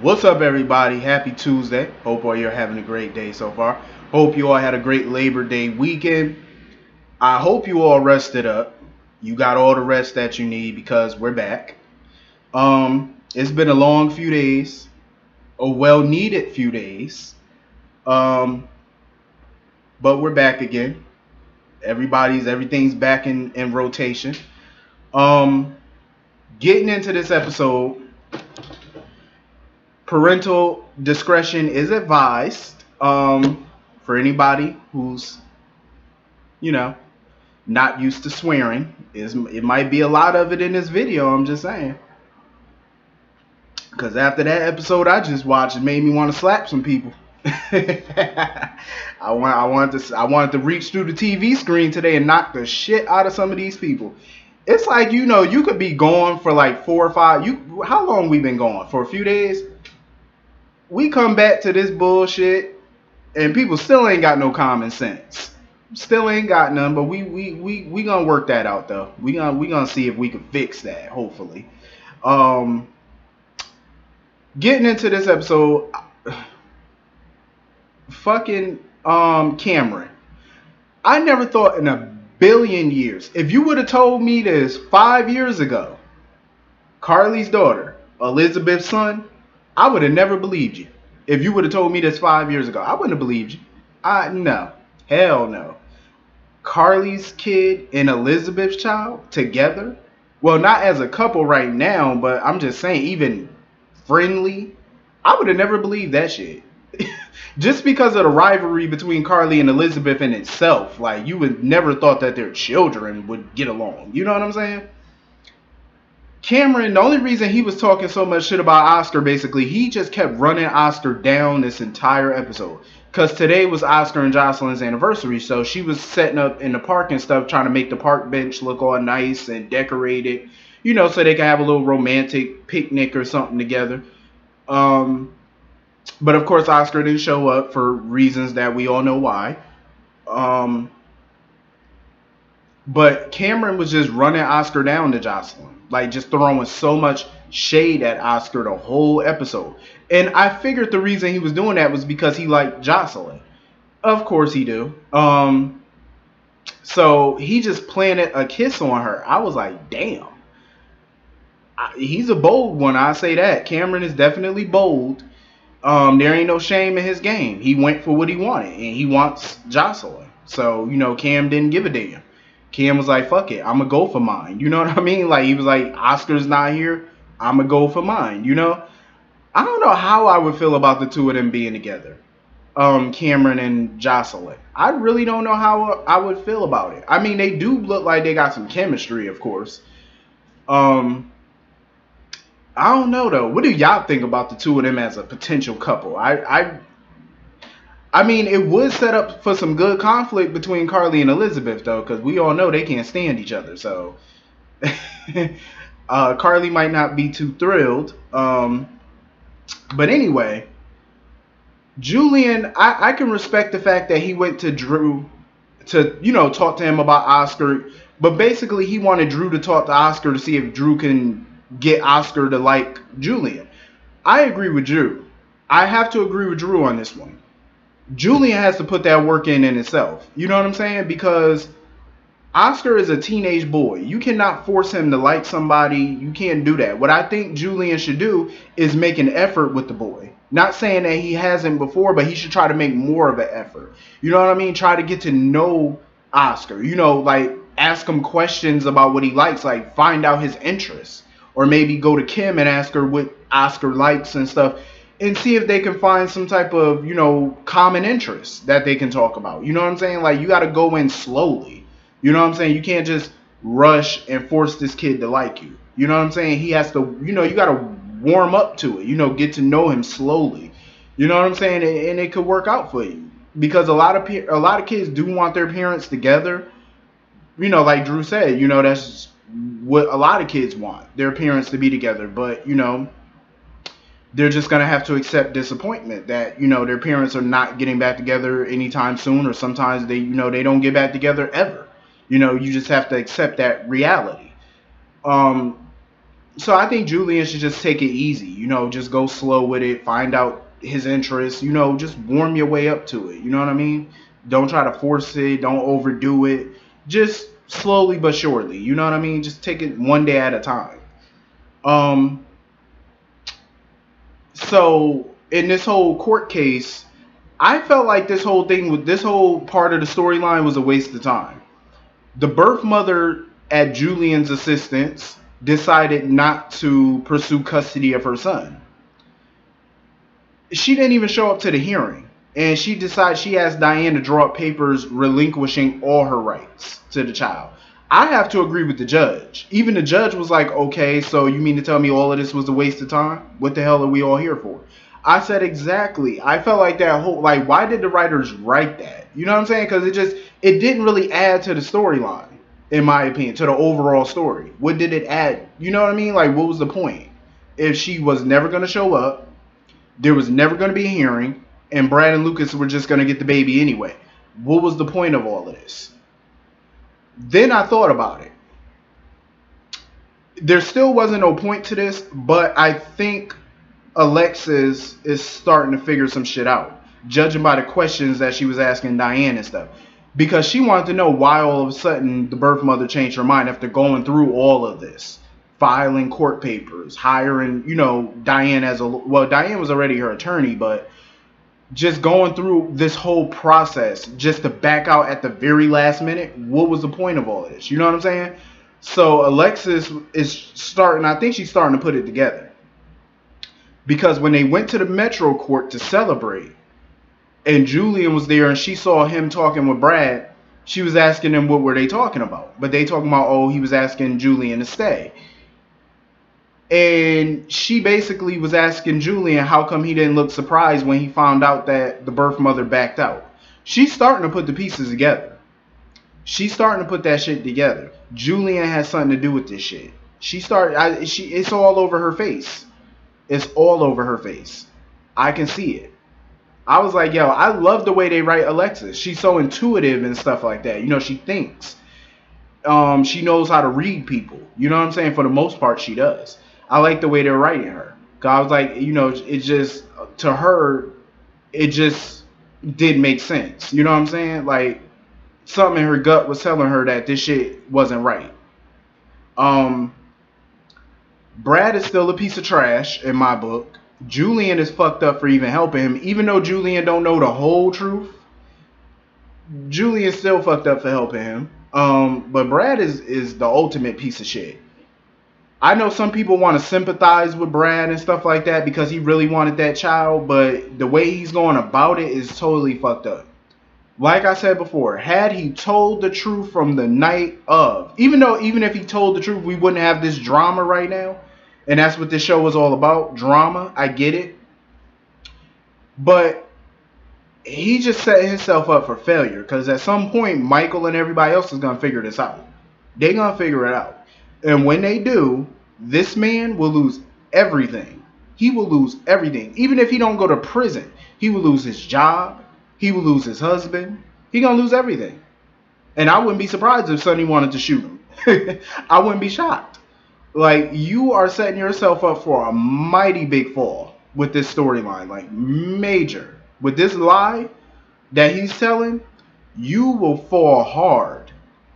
What's up, everybody? Happy Tuesday. Hope all you're having a great day so far. Hope you all had a great Labor Day weekend. I hope you all rested up. You got all the rest that you need because we're back. It's been a long few days, a well-needed few days. Um, but we're back again. Everything's back in rotation. Um, Getting into this episode, parental discretion is advised. For anybody who's, you know, not used to swearing, it might be a lot of it in this video. I'm just saying. Because after that episode I just watched, it made me want to slap some people. I wanted to reach through the TV screen today and knock the shit out of some of these people. It's like, you could be gone for like 4 or 5. How long we been gone? For a few days. We come back to this bullshit, and people still ain't got no common sense. Still ain't got none, but we gonna work that out though. We gonna see if we can fix that. Hopefully. Getting into this episode, fucking Cameron. I never thought in a billion years, if you would have told me this 5 years ago, Carly's daughter, Elizabeth's son, I would have never believed you. If you would have told me this 5 years ago, I wouldn't have believed you. No. Hell no. Carly's kid and Elizabeth's child together? Well, not as a couple right now, but I'm just saying, even friendly, I would have never believed that shit. Just because of the rivalry between Carly and Elizabeth in itself, like, you would never thought that their children would get along. You know what I'm saying? Cameron, the only reason he was talking so much shit about Oscar, basically, he just kept running Oscar down this entire episode. Because today was Oscar and Jocelyn's anniversary, so she was setting up in the park and stuff, trying to make the park bench look all nice and decorated, so they can have a little romantic picnic or something together. But of course, Oscar didn't show up for reasons that we all know why. But Cameron was just running Oscar down to Jocelyn. Like, just throwing so much shade at Oscar the whole episode. And I figured the reason he was doing that was because he liked Jocelyn. Of course he do. So he just planted a kiss on her. I was like, damn. He's a bold one, I say that. Cameron is definitely bold. There ain't no shame in his game. He went for what he wanted, and he wants Jocelyn. So, Cam didn't give a damn. Cam was like, fuck it, I'm going to go for mine. You know what I mean? Like, he was like, Oscar's not here, I'm going to go for mine, I don't know how I would feel about the two of them being together. Cameron and Jocelyn. I really don't know how I would feel about it. I mean, they do look like they got some chemistry, of course. I don't know, though. What do y'all think about the two of them as a potential couple? I mean, it would set up for some good conflict between Carly and Elizabeth, though, because we all know they can't stand each other. So, Carly might not be too thrilled. But anyway, Julian, I can respect the fact that he went to Drew to, talk to him about Oscar. But basically, he wanted Drew to talk to Oscar to see if Drew can get Oscar to like Julian. I agree with Drew. I have to agree with Drew on this one. Julian has to put that work in itself. You know what I'm saying? Because Oscar is a teenage boy. You cannot force him to like somebody. You can't do that. What I think Julian should do is make an effort with the boy. Not saying that he hasn't before, but he should try to make more of an effort. You know what I mean? Try to get to know Oscar. Like, ask him questions about what he likes. Like, find out his interests. Or maybe go to Kim and ask her what Oscar likes and stuff. And see if they can find some type of, common interest that they can talk about. You know what I'm saying? Like, you got to go in slowly. You know what I'm saying? You can't just rush and force this kid to like you. You know what I'm saying? He has to, you got to warm up to it. Get to know him slowly. You know what I'm saying? And it could work out for you. Because a lot of kids do want their parents together. Like Drew said, that's what a lot of kids want. Their parents to be together. But, they're just going to have to accept disappointment that, their parents are not getting back together anytime soon, or sometimes they don't get back together ever. You just have to accept that reality. So I think Julian should just take it easy. Just go slow with it. Find out his interests. Just warm your way up to it. You know what I mean? Don't try to force it. Don't overdo it. Just slowly but surely. You know what I mean? Just take it one day at a time. Um. So in this whole court case, I felt like this whole part of the storyline was a waste of time. The birth mother, at Julian's assistance, decided not to pursue custody of her son. She didn't even show up to the hearing. And she asked Diane to draw up papers relinquishing all her rights to the child. I have to agree with the judge. Even the judge was like, okay, so you mean to tell me all of this was a waste of time? What the hell are we all here for? I said exactly. I felt like that whole, like, why did the writers write that? You know what I'm saying? Because it didn't really add to the storyline, in my opinion, to the overall story. What did it add? You know what I mean? Like, what was the point? If she was never going to show up, there was never going to be a hearing, and Brad and Lucas were just going to get the baby anyway. What was the point of all of this? Then I thought about it. There still wasn't no point to this, but I think Alexis is starting to figure some shit out, judging by the questions that she was asking Diane and stuff. Because she wanted to know why all of a sudden the birth mother changed her mind after going through all of this. Filing court papers, hiring, Diane Diane was already her attorney, but just going through this whole process just to back out at the very last minute, what was the point of all of this? You know what I'm saying? So Alexis I think she's starting to put it together. Because when they went to the Metro court to celebrate, and Julian was there and she saw him talking with Brad, she was asking him what were they talking about. But they talking about, he was asking Julian to stay. And she basically was asking Julian how come he didn't look surprised when he found out that the birth mother backed out. She's starting to put the pieces together. She's starting to put that shit together. Julian has something to do with this shit. It's all over her face. It's all over her face. I can see it. I was like, yo, I love the way they write Alexis. She's so intuitive and stuff like that. She thinks. She knows how to read people. You know what I'm saying? For the most part, she does. I like the way they're writing her. Cause I was like, it just, to her, it just didn't make sense. You know what I'm saying? Like, something in her gut was telling her that this shit wasn't right. Brad is still a piece of trash in my book. Julian is fucked up for even helping him. Even though Julian don't know the whole truth, Julian's still fucked up for helping him. But Brad is the ultimate piece of shit. I know some people want to sympathize with Brad and stuff like that because he really wanted that child, but the way he's going about it is totally fucked up. Like I said before, had he told the truth from the night of, even if he told the truth, we wouldn't have this drama right now. And that's what this show was all about, drama. I get it. But he just set himself up for failure because at some point, Michael and everybody else is going to figure this out. They're going to figure it out. And when they do, this man will lose everything. He will lose everything. Even if he don't go to prison, he will lose his job. He will lose his husband. He going to lose everything. And I wouldn't be surprised if Sonny wanted to shoot him. I wouldn't be shocked. Like, you are setting yourself up for a mighty big fall with this storyline. Like, major. With this lie that he's telling, you will fall hard.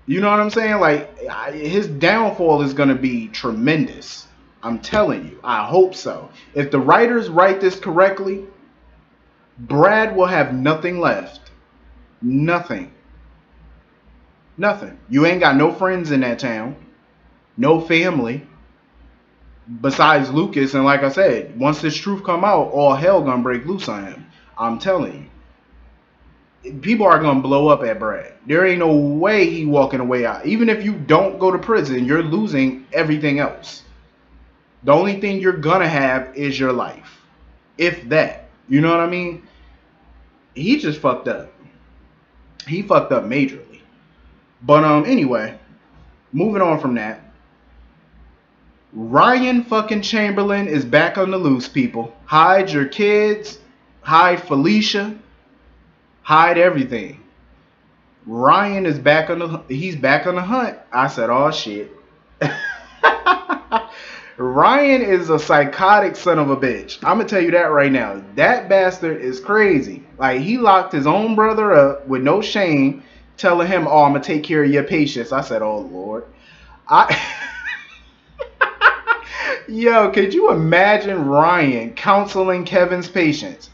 You know what I'm saying? Like, his downfall is going to be tremendous. I'm telling you. I hope so. If the writers write this correctly, Brad will have nothing left. Nothing. Nothing. You ain't got no friends in that town. No family. Besides Lucas. And like I said, once this truth come out, all hell gonna break loose on him. I'm telling you. People are going to blow up at Brad. There ain't no way he walking away out. Even if you don't go to prison, you're losing everything else. The only thing you're going to have is your life. If that. You know what I mean? He just fucked up. He fucked up majorly. But anyway, moving on from that. Ryan fucking Chamberlain is back on the loose, people. Hide your kids. Hide Felicia. Hide everything. Ryan is back on the hunt. I said, oh shit. Ryan is a psychotic son of a bitch. I'm gonna tell you that right now. That bastard is crazy. Like, he locked his own brother up with no shame, telling him, "Oh, I'm gonna take care of your patients." I said, "Oh Lord." I Yo, could you imagine Ryan counseling Kevin's patients?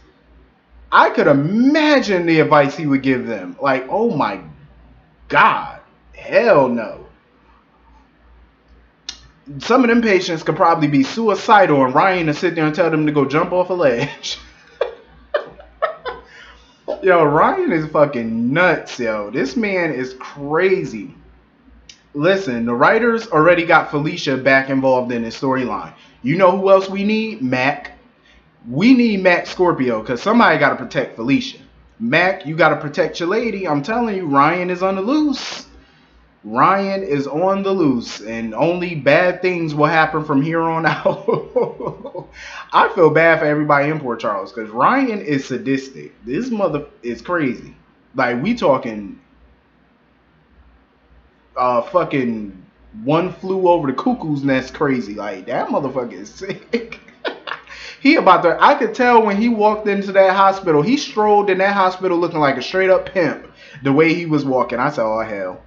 I could imagine the advice he would give them. Like, oh my God. Hell no. Some of them patients could probably be suicidal, and Ryan to sit there and tell them to go jump off a ledge. Yo, Ryan is fucking nuts, yo. This man is crazy. Listen, the writers already got Felicia back involved in this storyline. You know who else we need? Mac. We need Mac Scorpio, because somebody got to protect Felicia. Mac, you got to protect your lady. I'm telling you, Ryan is on the loose. Ryan is on the loose, and only bad things will happen from here on out. I feel bad for everybody in Port Charles, because Ryan is sadistic. This mother is crazy. Like, we talking fucking One Flew Over the Cuckoo's Nest crazy. Like, that motherfucker is sick. He about to, I could tell when he walked into that hospital, he strolled in that hospital looking like a straight up pimp. The way he was walking, I said, oh hell.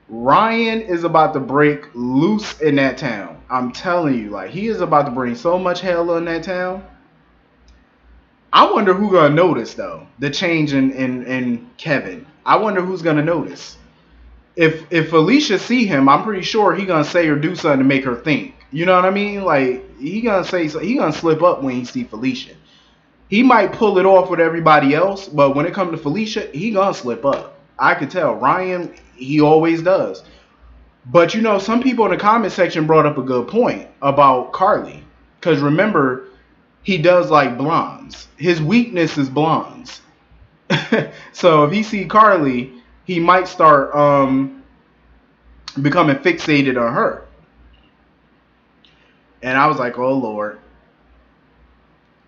Ryan is about to break loose in that town. I'm telling you, like, he is about to bring so much hell in that town. I wonder who gonna notice though, the change in Kevin. I wonder who's gonna notice. If Felicia see him, I'm pretty sure he gonna say or do something to make her think. You know what I mean? Like, he gonna say, he gonna slip up when he see Felicia. He might pull it off with everybody else, but when it comes to Felicia, he gonna slip up. I could tell. Ryan, he always does. But you know, some people in the comment section brought up a good point about Carly. Because remember, he does like blondes. His weakness is blondes. So if he see Carly, he might start becoming fixated on her. And I was like, oh Lord.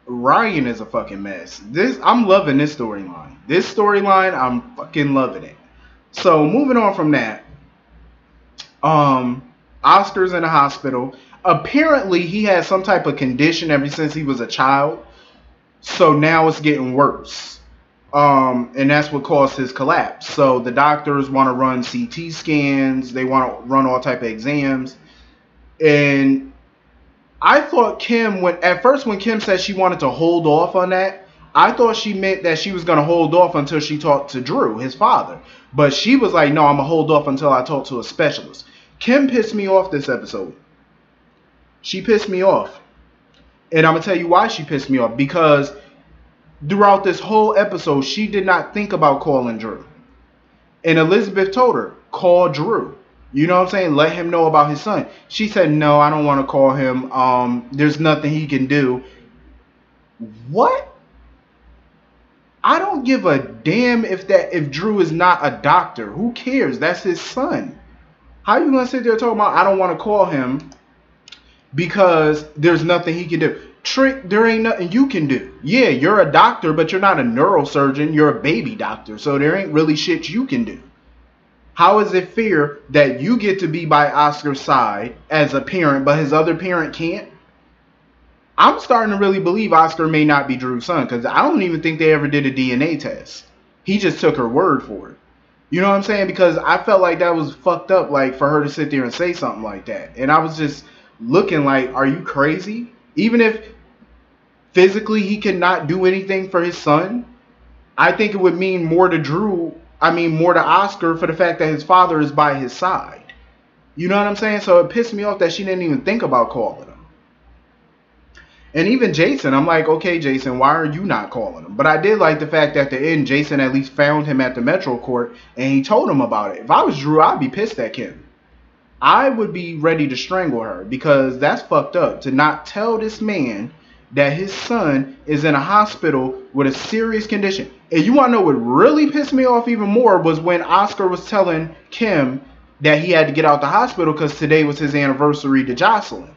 Ryan is a fucking mess. I'm loving this storyline. This storyline, I'm fucking loving it. So moving on from that, Oscar's in the hospital. Apparently he had some type of condition ever since he was a child. So now it's getting worse. And that's what caused his collapse. So the doctors want to run CT scans. They want to run all type of exams. And I thought Kim, at first when Kim said she wanted to hold off on that, I thought she meant that she was going to hold off until she talked to Drew, his father. But she was like, no, I'm going to hold off until I talk to a specialist. Kim pissed me off this episode. She pissed me off. And I'm going to tell you why she pissed me off. Because throughout this whole episode, she did not think about calling Drew. And Elizabeth told her, call Drew. You know what I'm saying? Let him know about his son. She said, no, I don't want to call him. There's nothing he can do. What? I don't give a damn if Drew is not a doctor. Who cares? That's his son. How you going to sit there talking about, I don't want to call him because there's nothing he can do? Trick, there ain't nothing you can do. Yeah, you're a doctor, but you're not a neurosurgeon. You're a baby doctor. So there ain't really shit you can do. How is it fair that you get to be by Oscar's side as a parent, but his other parent can't? I'm starting to really believe Oscar may not be Drew's son, because I don't even think they ever did a DNA test. He just took her word for it. You know what I'm saying? Because I felt like that was fucked up, like, for her to sit there and say something like that. And I was just looking like, are you crazy? Even if physically he cannot do anything for his son, I think it would mean more to Drew. I mean, more to Oscar for the fact that his father is by his side. You know what I'm saying? So it pissed me off that she didn't even think about calling him. And even Jason, I'm like, okay, Jason, why are you not calling him? But I did like the fact that at the end, Jason at least found him at the Metro Court and he told him about it. If I was Drew, I'd be pissed at Kim. I would be ready to strangle her, because that's fucked up to not tell this man that his son is in a hospital with a serious condition. And you want to know what really pissed me off even more was when Oscar was telling Kim that he had to get out the hospital because today was his anniversary to Jocelyn.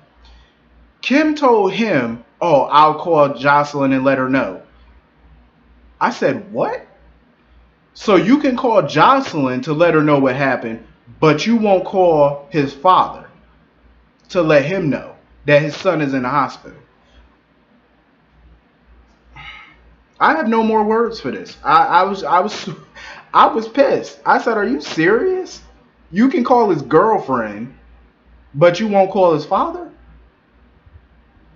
Kim told him, oh, I'll call Jocelyn and let her know. I said, what? So you can call Jocelyn to let her know what happened, but you won't call his father to let him know. that his son is in the hospital. I have no more words for this. I was pissed. I said, "Are you serious? You can call his girlfriend, but you won't call his father?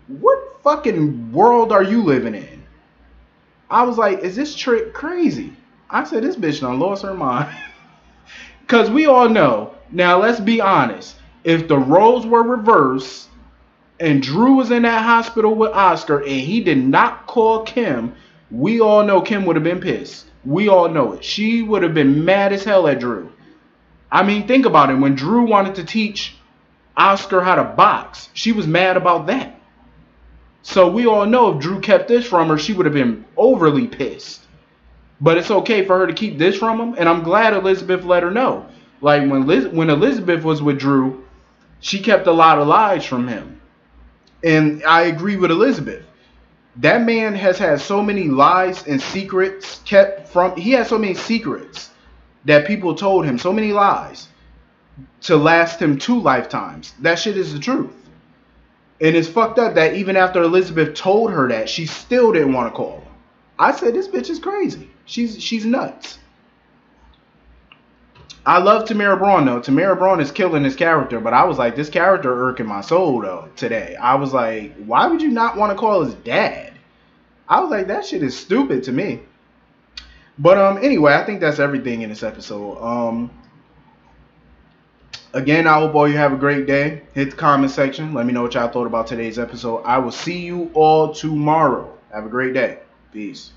What fucking world are you living in?" I was like, "Is this trick crazy?" I said, "This bitch done lost her mind." Because we all know. Now, let's be honest. If the roles were reversed and Drew was in that hospital with Oscar and he did not call Kim, we all know Kim would have been pissed. We all know it. She would have been mad as hell at Drew. I mean, think about it. When Drew wanted to teach Oscar how to box, she was mad about that. So we all know if Drew kept this from her, she would have been overly pissed. But it's okay for her to keep this from him, and I'm glad Elizabeth let her know. Like when Elizabeth was with Drew, she kept a lot of lies from him. And I agree with Elizabeth. That man has had so many lies and secrets kept from. He has so many secrets that people told him, so many lies to last him 2 lifetimes. That shit is the truth. And it's fucked up that even after Elizabeth told her that, she still didn't want to call him. I said, this bitch is crazy. She's nuts. I love Tamara Braun though. Tamara Braun is killing this character, but I was like, this character irking my soul though today. I was like, why would you not want to call his dad? I was like, that shit is stupid to me. But anyway, I think that's everything in this episode. Again, I hope all you have a great day. Hit the comment section. Let me know what y'all thought about today's episode. I will see you all tomorrow. Have a great day. Peace.